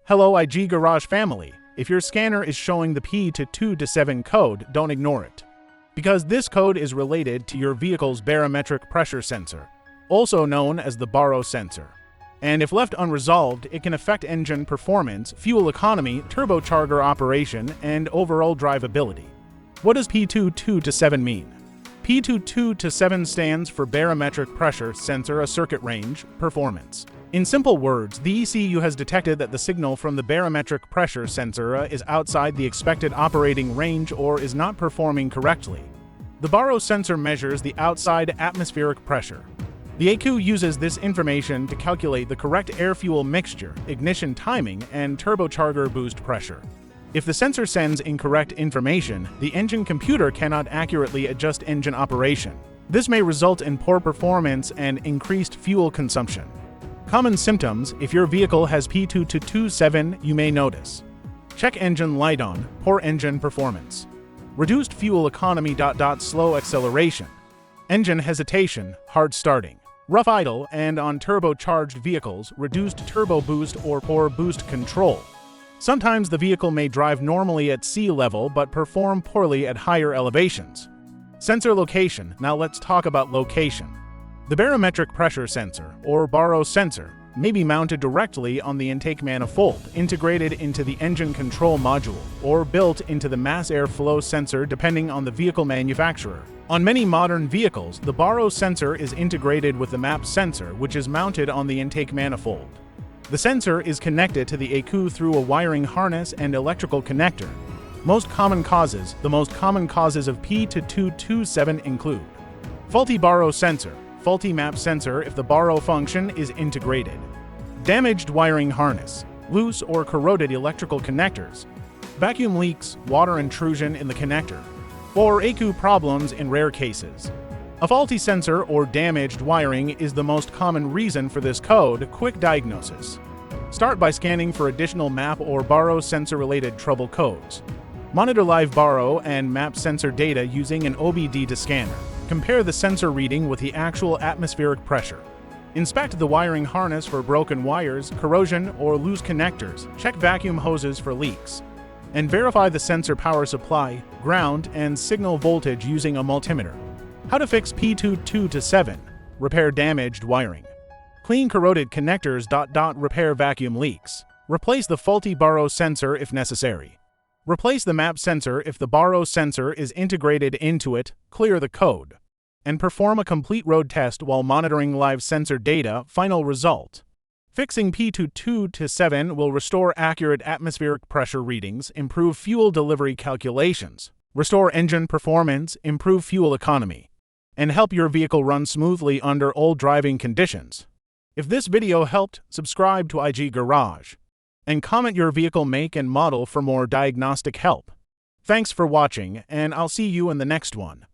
Hello IG Garage family. If your scanner is showing the P2227 code, don't ignore it, because this code is related to your vehicle's barometric pressure sensor, also known as the BARO sensor. And if left unresolved, it can affect engine performance, fuel economy, turbocharger operation, and overall drivability. What does P2227 mean? P2227 stands for Barometric Pressure Sensor Circuit Range Performance. In simple words, the ECU has detected that the signal from the barometric pressure sensor is outside the expected operating range or is not performing correctly. The BARO sensor measures the outside atmospheric pressure. The ECU uses this information to calculate the correct air-fuel mixture, ignition timing, and turbocharger boost pressure. If the sensor sends incorrect information, the engine computer cannot accurately adjust engine operation. This may result in poor performance and increased fuel consumption. Common symptoms: if your vehicle has P2227, you may notice: check engine light on, poor engine performance, reduced fuel economy, slow acceleration, engine hesitation, hard starting, rough idle, and on turbocharged vehicles, reduced turbo boost or poor boost control. Sometimes the vehicle may drive normally at sea level but perform poorly at higher elevations. Sensor location. Now let's talk about location. The barometric pressure sensor, or BARO sensor, may be mounted directly on the intake manifold, integrated into the engine control module, or built into the mass airflow sensor depending on the vehicle manufacturer. On many modern vehicles, the BARO sensor is integrated with the MAP sensor, which is mounted on the intake manifold. The sensor is connected to the ECU through a wiring harness and electrical connector. The most common causes of P2227 include: faulty BARO sensor, faulty MAP sensor if the BARO function is integrated, damaged wiring harness, loose or corroded electrical connectors, vacuum leaks, water intrusion in the connector, or ECU problems in rare cases. A faulty sensor or damaged wiring is the most common reason for this code. Quick diagnosis. Start by scanning for additional MAP or BARO sensor-related trouble codes. Monitor live BARO and MAP sensor data using an obd2 scanner. Compare the sensor reading with the actual atmospheric pressure. Inspect the wiring harness for broken wires, corrosion, or loose connectors. Check vacuum hoses for leaks. And verify the sensor power supply, ground, and signal voltage using a multimeter. How to fix P2227. Repair damaged wiring. Clean corroded connectors. Repair vacuum leaks. Replace the faulty BARO sensor if necessary. Replace the MAP sensor if the BARO sensor is integrated into it. Clear the code. And perform a complete road test while monitoring live sensor data. Final result: fixing P2227 will restore accurate atmospheric pressure readings, improve fuel delivery calculations, restore engine performance, improve fuel economy, and help your vehicle run smoothly under all driving conditions. If this video helped, subscribe to IG Garage and comment your vehicle make and model for more diagnostic help. Thanks for watching, and I'll see you in the next one.